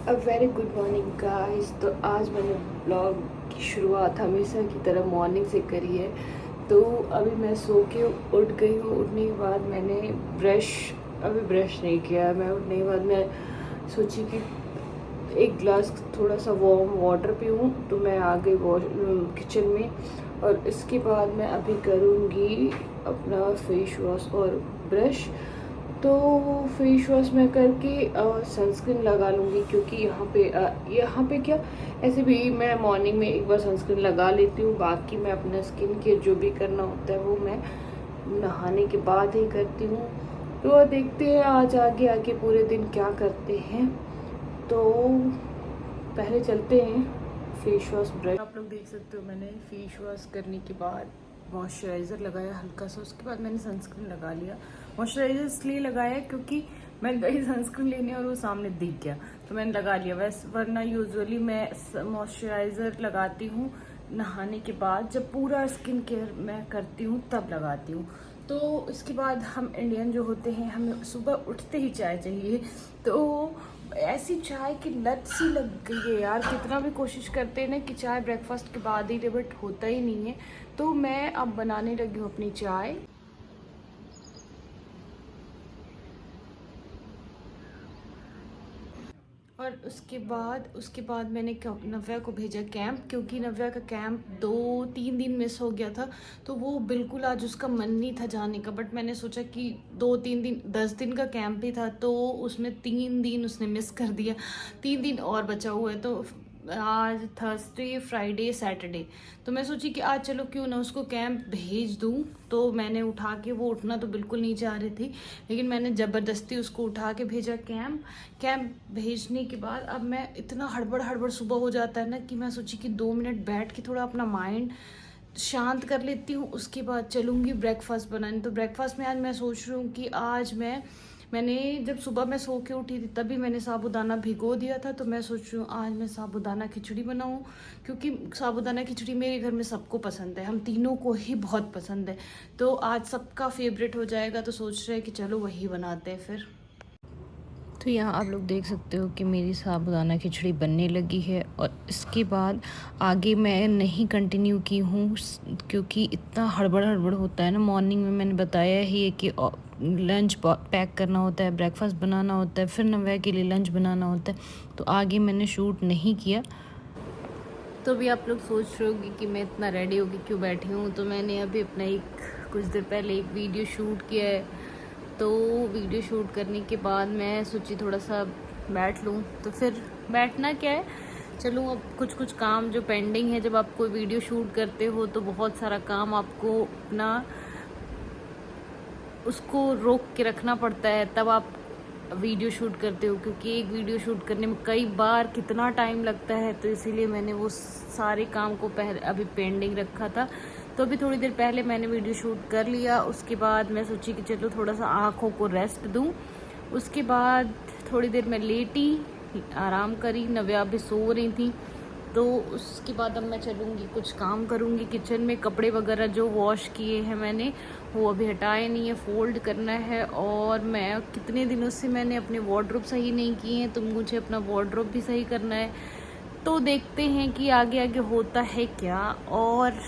A very good morning guys. तो आज मैंने ब्लॉग की शुरुआत हमेशा की तरह मॉर्निंग से करी है। तो अभी मैं सो के उठ गई हूँ। उठने के बाद मैंने अभी ब्रश नहीं किया। मैं उठने के बाद मैं सोची कि एक गिलास थोड़ा सा वार्म वाटर पीऊँ। तो मैं आ गई किचन में, और इसके बाद मैं अभी करूँगी अपना फेस वॉश और ब्रश। तो फेस वॉश मैं करके सनस्क्रीन लगा लूँगी, क्योंकि यहाँ पे क्या, ऐसे भी मैं मॉर्निंग में एक बार सनस्क्रीन लगा लेती हूँ। बाकी मैं अपना स्किन केयर जो भी करना होता है वो मैं नहाने के बाद ही करती हूँ। तो देखते हैं आज आगे आगे पूरे दिन क्या करते हैं। तो पहले चलते हैं फेस वॉश ब्रश। आप लोग देख सकते हो मैंने फेस वॉश करने के बाद मॉइस्चराइज़र लगाया हल्का सा, उसके बाद मैंने सनस्क्रीन लगा लिया। मॉइस्चराइज़र इसलिए लगाया क्योंकि मैं गई सनस्क्रीन लेने और वो सामने दिख गया, तो मैंने लगा लिया। वैसे वरना यूजुअली मैं मॉइस्चराइज़र लगाती हूँ नहाने के बाद, जब पूरा स्किन केयर मैं करती हूँ तब लगाती हूँ। तो इसके बाद हम इंडियन जो होते हैं, हमें सुबह उठते ही चाय चाहिए। तो ऐसी चाय की लत सी लग गई है यार। कितना भी कोशिश करते हैं ना कि चाय ब्रेकफास्ट के बाद ही दे, बट होता ही नहीं है। तो मैं अब बनाने लगी हूँ अपनी चाय। और उसके बाद मैंने नव्या को भेजा कैंप, क्योंकि नव्या का कैंप 2-3 दिन मिस हो गया था। तो वो बिल्कुल आज उसका मन नहीं था जाने का, बट मैंने सोचा कि 2-3 दिन 10 दिन का कैंप ही था, तो उसमें 3 दिन उसने मिस कर दिया। 3 दिन और बचा हुआ है। तो आज थर्सडे फ्राइडे सैटरडे, तो मैं सोची कि आज चलो क्यों ना उसको कैंप भेज दूँ। तो मैंने उठा के, वो उठना तो बिल्कुल नहीं चाह रही थी, लेकिन मैंने ज़बरदस्ती उसको उठा के भेजा कैंप भेजने के बाद अब मैं इतना हड़बड़ हड़बड़ सुबह हो जाता है ना, कि मैं सोची कि 2 मिनट बैठ के थोड़ा अपना माइंड शांत कर लेती हूँ। उसके बाद चलूँगी ब्रेकफास्ट बनाने। तो ब्रेकफास्ट में आज मैं सोच रही हूँ कि आज मैंने जब सुबह मैं सो के उठी थी तभी मैंने साबूदाना भिगो दिया था। तो मैं सोच रही हूँ आज मैं साबूदाना खिचड़ी बनाऊँ, क्योंकि साबूदाना खिचड़ी मेरे घर में सबको पसंद है, हम तीनों को ही बहुत पसंद है। तो आज सबका फेवरेट हो जाएगा, तो सोच रहे हैं कि चलो वही बनाते हैं फिर। तो यहाँ आप लोग देख सकते हो कि मेरी साबूदाना खिचड़ी बनने लगी है। और इसके बाद आगे मैं नहीं कंटिन्यू की हूँ, क्योंकि इतना हड़बड़ हड़बड़ होता है ना मॉर्निंग में। मैंने बताया ही है कि लंच पैक करना होता है, ब्रेकफास्ट बनाना होता है, फिर नव्या के लिए लंच बनाना होता है। तो आगे मैंने शूट नहीं किया। तो अभी आप लोग सोच रहे होगी कि मैं इतना रेडी होगी क्यों बैठी हूँ। तो मैंने अभी अपना कुछ देर पहले एक वीडियो शूट किया है। तो वीडियो शूट करने के बाद मैं सोची थोड़ा सा बैठ लूँ। तो फिर बैठना क्या है, चलूँ अब कुछ काम जो पेंडिंग है। जब आप कोई वीडियो शूट करते हो तो बहुत सारा काम आपको अपना उसको रोक के रखना पड़ता है, तब आप वीडियो शूट करते हो। क्योंकि एक वीडियो शूट करने में कई बार कितना टाइम लगता है, तो इसीलिए मैंने वो सारे काम को पहले अभी पेंडिंग रखा था। तो अभी थोड़ी देर पहले मैंने वीडियो शूट कर लिया। उसके बाद मैं सोची कि चलो थोड़ा सा आँखों को रेस्ट दूँ। उसके बाद थोड़ी देर मैं लेटी, आराम करी। नव्या भी सो रही थी। तो उसके बाद अब मैं चलूँगी, कुछ काम करूँगी किचन में। कपड़े वगैरह जो वॉश किए हैं मैंने, वो अभी हटाए नहीं है, फोल्ड करना है। और मैं कितने दिनों से मैंने अपने वार्डरोब सही नहीं किए हैं, तो मुझे अपना वार्डरोब भी सही करना है। तो देखते हैं कि आगे आगे होता है क्या। और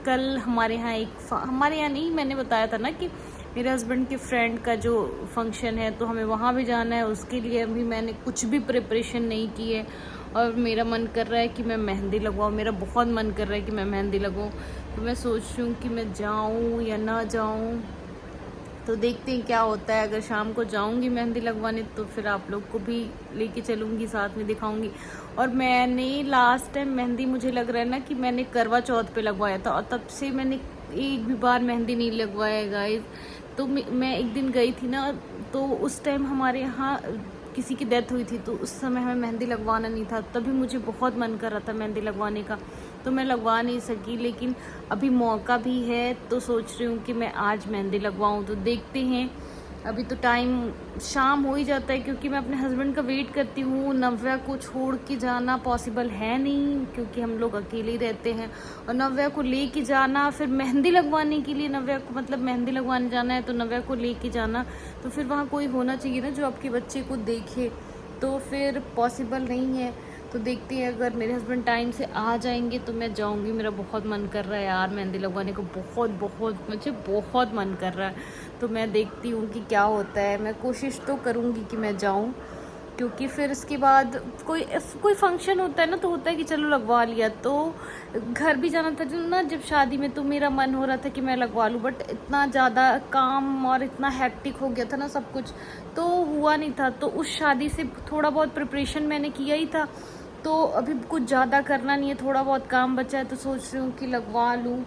कल हमारे यहाँ हमारे यहाँ नहीं, मैंने बताया था ना कि मेरे हस्बैंड के फ्रेंड का जो फंक्शन है, तो हमें वहाँ भी जाना है। उसके लिए अभी मैंने कुछ भी प्रिपरेशन नहीं की है। और मेरा मन कर रहा है कि मैं मेहंदी लगवाऊँ, मेरा बहुत मन कर रहा है कि मैं मेहंदी लगवाऊँ। तो मैं सोच रही हूँ कि मैं जाऊँ या ना जाऊँ। तो देखते हैं क्या होता है। अगर शाम को जाऊंगी मेहंदी लगवाने तो फिर आप लोग को भी लेके चलूंगी, साथ में दिखाऊंगी। और मैंने लास्ट टाइम मेहंदी, मुझे लग रहा है ना कि मैंने करवा चौथ पे लगवाया था, और तब से मैंने एक भी बार मेहंदी नहीं लगवाया गाइस। तो मैं एक दिन गई थी ना, तो उस टाइम हमारे यहाँ किसी की डेथ हुई थी, तो उस समय हमें मेहंदी लगवाना नहीं था। तभी मुझे बहुत मन कर रहा था मेहंदी लगवाने का, तो मैं लगवा नहीं सकी। लेकिन अभी मौका भी है, तो सोच रही हूँ कि मैं आज मेहंदी लगवाऊँ। तो देखते हैं। अभी तो टाइम शाम हो ही जाता है, क्योंकि मैं अपने हस्बैंड का वेट करती हूँ। नव्या को छोड़ के जाना पॉसिबल है नहीं, क्योंकि हम लोग अकेले ही रहते हैं। और नव्या को ले के जाना, फिर मेहंदी लगवाने के लिए नव्या को, मतलब मेहंदी लगवाने जाना है तो नव्या को ले के जाना, तो फिर वहाँ कोई होना चाहिए ना जो आपके बच्चे को देखे। तो तो फिर पॉसिबल नहीं है। तो देखते हैं, अगर मेरे हस्बैंड टाइम से आ जाएंगे तो मैं जाऊंगी। मेरा बहुत मन कर रहा है यार मेहंदी लगवाने को, मुझे बहुत मन कर रहा है। तो मैं देखती हूँ कि क्या होता है। मैं कोशिश तो करूँगी कि मैं जाऊँ, क्योंकि फिर इसके बाद कोई फंक्शन होता है ना, तो होता है कि चलो लगवा लिया। तो घर भी जाना था जो ना, जब शादी में तो मेरा मन हो रहा था कि मैं लगवा लूँ, बट इतना ज़्यादा काम और इतना हैक्टिक हो गया था ना सब कुछ, तो हुआ नहीं था। तो उस शादी से थोड़ा बहुत प्रिपरेशन मैंने किया ही था, तो अभी कुछ ज़्यादा करना नहीं है, थोड़ा बहुत काम बचा है, तो सोच रही हूँ कि लगवा लूँ।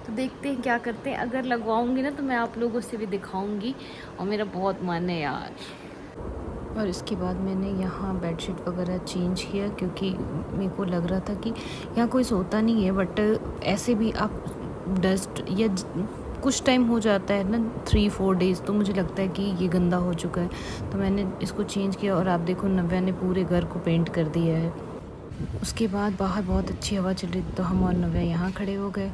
तो देखते हैं क्या करते हैं। अगर लगवाऊँगी ना तो मैं आप लोगों से भी दिखाऊँगी, और मेरा बहुत मन है यार। और इसके बाद मैंने यहाँ बेडशीट वगैरह चेंज किया, क्योंकि मेरे को लग रहा था कि यहाँ कोई सोता नहीं है, बट ऐसे भी आप डस्ट या कुछ टाइम हो जाता है ना, 3-4 डेज़, तो मुझे लगता है कि ये गंदा हो चुका है। तो मैंने इसको चेंज किया, और आप देखो नव्या ने पूरे घर को पेंट कर दिया है। उसके बाद बाहर बहुत अच्छी हवा चल रही थी, तो हम और नव्या यहाँ खड़े हो गए,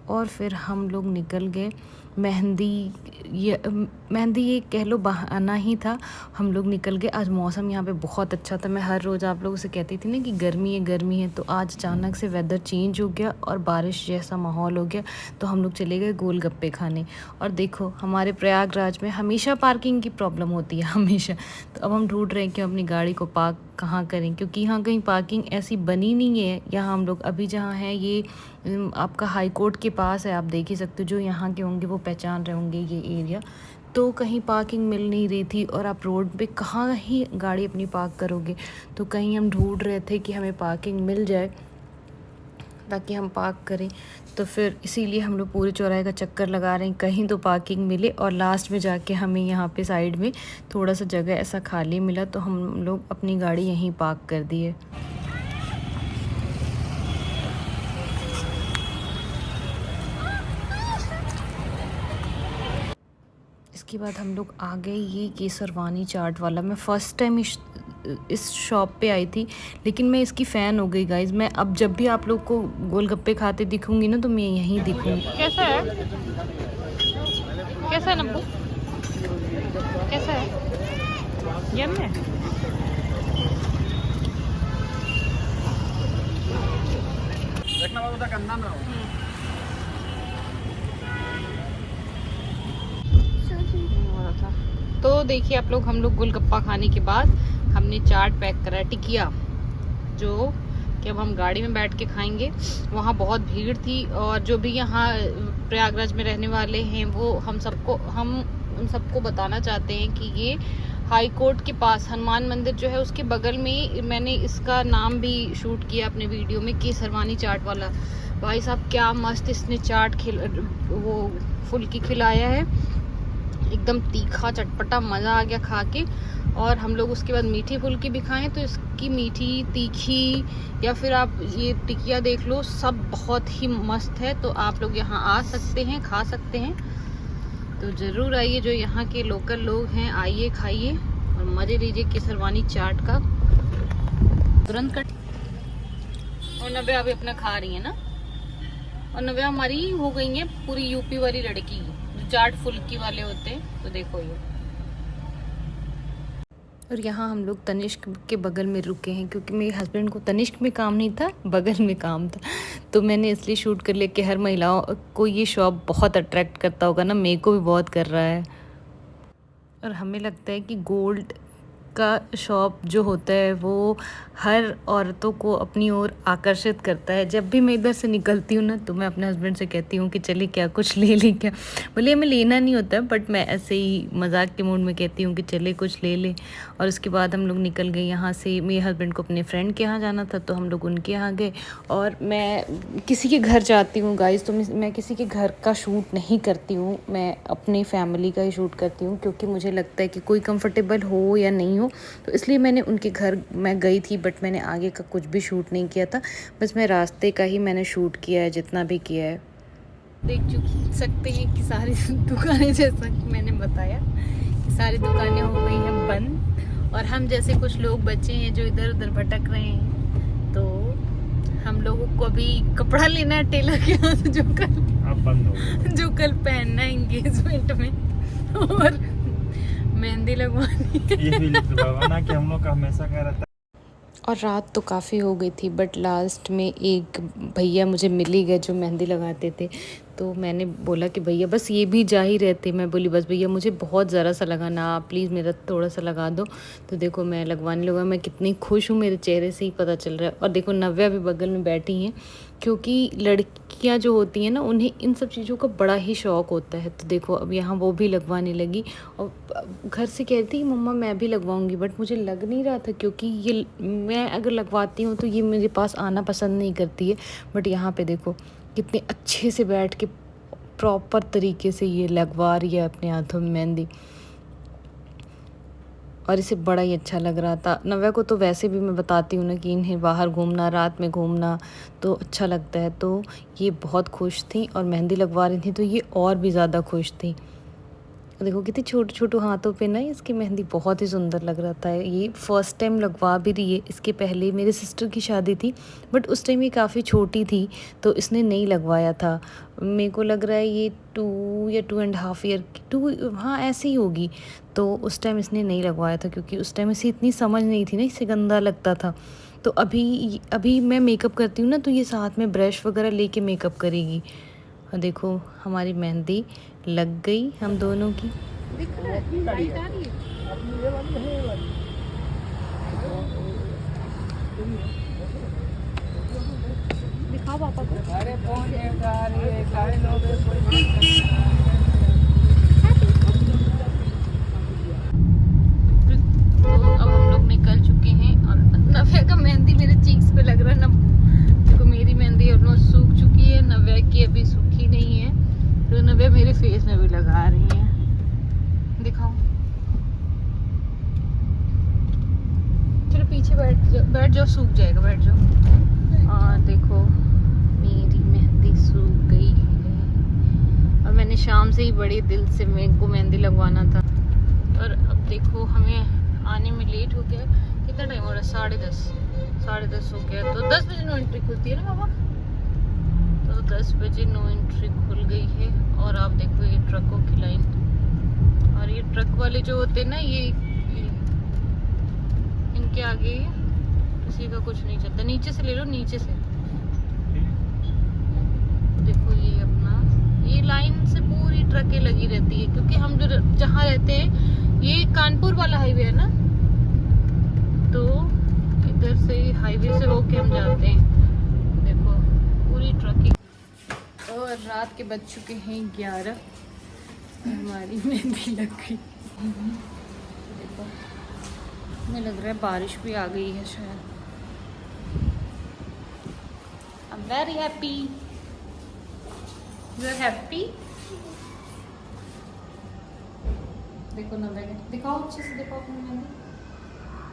और फिर हम लोग निकल गए। मेहंदी ये कह लो बहाना ही था। हम लोग निकल गए। आज मौसम यहाँ पे बहुत अच्छा था। मैं हर रोज़ आप लोगों से कहती थी ना कि गर्मी है, तो आज अचानक से वेदर चेंज हो गया और बारिश जैसा माहौल हो गया। तो हम लोग चले गए गोलगप्पे खाने। और देखो हमारे प्रयागराज में हमेशा पार्किंग की प्रॉब्लम होती है, हमेशा। तो अब हम ढूंढ रहे हैं कि हम अपनी गाड़ी को पार्क कहाँ करें, क्योंकि यहाँ कहीं पार्किंग ऐसी बनी नहीं है। यहाँ हम लोग अभी जहाँ हैं, ये आपका हाई कोर्ट के पास है, आप देख ही सकते हो। जो यहाँ के होंगे वो पहचान रहे होंगे ये एरिया। तो कहीं पार्किंग मिल नहीं रही थी, और आप रोड पे कहाँ ही गाड़ी अपनी पार्क करोगे। तो कहीं हम ढूंढ रहे थे कि हमें पार्किंग मिल जाए ताकि हम पार्क करें। तो फिर इसीलिए हम लोग पूरे चौराहे का चक्कर लगा रहे हैं, कहीं तो पार्किंग मिले। और लास्ट में जाके हमें यहाँ पे साइड में थोड़ा सा जगह ऐसा खाली मिला, तो हम लोग अपनी गाड़ी यहीं पार्क कर दी है। इसके बाद हम लोग आ गए ये केसरवानी चाट वाला। मैं फ़र्स्ट टाइम इस शॉप पे आई थी, लेकिन मैं इसकी फ़ैन हो गई गाइज़। मैं अब जब भी आप लोग को गोलगप्पे खाते दिखूंगी ना, तो मैं यहीं दिखूंगी। कैसा है नब्बू, कैसा है? यम है। तो देखिए आप लोग, हम लोग गोलगप्पा खाने के बाद हमने चाट पैक करा, टिकिया, जो कि अब हम गाड़ी में बैठ के खाएंगे। वहाँ बहुत भीड़ थी, और जो भी यहाँ प्रयागराज में रहने वाले हैं वो हम उन सबको बताना चाहते हैं कि ये हाई कोर्ट के पास हनुमान मंदिर जो है उसके बगल में, मैंने इसका नाम भी शूट किया अपने वीडियो में, केसरवानी चाट वाला। भाई साहब क्या मस्त इसने चाट वो फुल्की खिलाया है, एकदम तीखा चटपटा, मज़ा आ गया खा के। और हम लोग उसके बाद मीठी फुल्की भी खाएं, तो इसकी मीठी, तीखी, या फिर आप ये टिकिया देख लो, सब बहुत ही मस्त है। तो आप लोग यहाँ आ सकते हैं, खा सकते हैं। तो ज़रूर आइए, जो यहाँ के लोकल लोग हैं, आइए खाइए और मज़े लीजिए केसरवानी चाट का। तुरंत कट। और नव्या अभी अपना खा रही है ना, और नव्या हमारी हो गई है पूरी यूपी वाली लड़की, जो चाट फुल्की वाले होते हैं। तो देखो ये। और यहाँ हम लोग तनिष्क के बगल में रुके हैं, क्योंकि मेरे हस्बैंड को तनिष्क में काम नहीं था, बगल में काम था। तो मैंने इसलिए शूट कर लिया कि हर महिलाओं को ये शॉप बहुत अट्रैक्ट करता होगा ना, मेरे को भी बहुत कर रहा है। और हमें लगता है कि गोल्ड का शॉप जो होता है वो हर औरतों को अपनी ओर आकर्षित करता है। जब भी मैं इधर से निकलती हूँ ना, तो मैं अपने हस्बैंड से कहती हूँ कि चलिए क्या कुछ ले लें क्या। बोले हमें लेना नहीं होता है, बट मैं ऐसे ही मजाक के मूड में कहती हूँ कि चले कुछ ले लें। और उसके बाद हम लोग निकल गए यहाँ से। मेरे हस्बैंड को अपने फ्रेंड के यहाँ जाना था, तो हम लोग उनके यहाँ गए। और मैं किसी के घर जाती हूँ गाइज़, तो मैं किसी के घर का शूट नहीं करती हूँ, मैं अपनी फैमिली का ही शूट करती हूँ, क्योंकि मुझे लगता है कि कोई कंफर्टेबल हो या नहीं हो, तो इसलिए मैंने उनके घर मैं गई थी, बट मैंने आगे का कुछ भी शूट नहीं किया था। बस मैं रास्ते का ही मैंने शूट किया है, जितना भी किया है। देख सकते हैं कि सारी दुकानें, जैसा कि मैंने बताया, कि सारी दुकानें हो गई हैं बंद, और हम जैसे कुछ लोग बचे हैं जो इधर उधर भटक रहे हैं। तो हम लोगों को अभी कपड़ा लेना है टेलर के यहाँ से, जो कल पहनना है एंगेजमेंट में। और मेहंदी लगवानी है। ये भी लिख दो ना कि हम लोग का हमेशा का रहता है। और रात तो काफ़ी हो गई थी, बट लास्ट में एक भैया मुझे मिल ही गए जो मेहंदी लगाते थे। तो मैंने बोला कि भैया बस ये भी जा ही रहते। मैं बोली बस भैया मुझे बहुत ज़रा सा लगाना, आप प्लीज़ मेरा थोड़ा सा लगा दो। तो देखो मैं लगवाने लगा। मैं कितनी खुश हूँ मेरे चेहरे से ही पता चल रहा है। और देखो नव्या भी बगल में बैठी हैं, क्योंकि लड़कियां जो होती हैं ना उन्हें इन सब चीज़ों का बड़ा ही शौक़ होता है। तो देखो अब यहाँ वो भी लगवाने लगी। और घर से कहती है मम्मा मैं भी लगवाऊंगी, बट मुझे लग नहीं रहा था, क्योंकि ये मैं अगर लगवाती हूँ तो ये मेरे पास आना पसंद नहीं करती है। बट यहाँ पे देखो कितने अच्छे से बैठ के प्रॉपर तरीके से ये लगवा रही है अपने हाथों में मेहंदी। और इसे बड़ा ही अच्छा लग रहा था। नव्या को तो वैसे भी मैं बताती हूँ ना कि इन्हें बाहर घूमना, रात में घूमना तो अच्छा लगता है। तो ये बहुत खुश थी और मेहंदी लगवा रही थी तो ये और भी ज़्यादा खुश थी। देखो कितनी छोटे छोटे हाथों पे ना इसकी मेहंदी बहुत ही सुंदर लग रहा था। ये फर्स्ट टाइम लगवा भी रही है। इसके पहले मेरे सिस्टर की शादी थी, बट उस टाइम ये काफ़ी छोटी थी तो इसने नहीं लगवाया था। मेरे को लग रहा है ये 2 या 2.5 ईयर की, 2 हाँ ऐसे ही होगी। तो उस टाइम इसने नहीं लगवाया था, क्योंकि उस टाइम इसे इतनी समझ नहीं थी ना, इसे गंदा लगता था। तो अभी मैं मेकअप करती हूँ ना तो ये साथ में ब्रश वगैरह लेके मेकअप करेगी। और देखो हमारी मेहंदी लग गई हम दोनों की। दिखाओ पापा को। तो अब हम लोग निकल चुके हैं और नव्या का मेहंदी मेरे चीक्स पे लग रहा है ना। देखो मेरी मेहंदी ऑलमोस्ट सूख चुकी है, नव्या की अभी सूखी नहीं है। तो नव्या मेरे फेस में भी लगा रही है। दिखाओ, चलो पीछे बैठ जाओ, सूख जाएगा, बैठ जाओ। और देखो मेरी मेहंदी सूख गई है। और मैंने शाम से ही बड़े दिल से मेरे को मेहंदी लगवाना था। और अब देखो हमें आने में लेट हो गया। कितना टाइम हो रहा है? 10:30 हो गया। तो 10 बजे नो एंट्री खुलती है ना बाबा। तो 10 बजे नो एंट्री खुल गई है। और आप देखो ये ट्रकों की लाइन। और ये ट्रक वाले जो होते हैं ना, ये इनके आगे किसी का कुछ नहीं चलता। नीचे से ले लो, नीचे से देखो। ये अपना ये लाइन से पूरी ट्रकें लगी रहती है, क्योंकि हम जो जहाँ रहते हैं ये कानपुर वाला हाईवे है ना, तो इधर से हाईवे से होके हम जाते हैं। देखो पूरी ट्रकिंग। और रात के बज चुके हैं 11। हमारी मेहंदी लग गई। देखो हमें लग रहा है बारिश भी आ गई है शायद। I'm very happy. You are happy? देखो ना, दिखाओ अच्छे से, दिखाओ अपनी मेहंदी।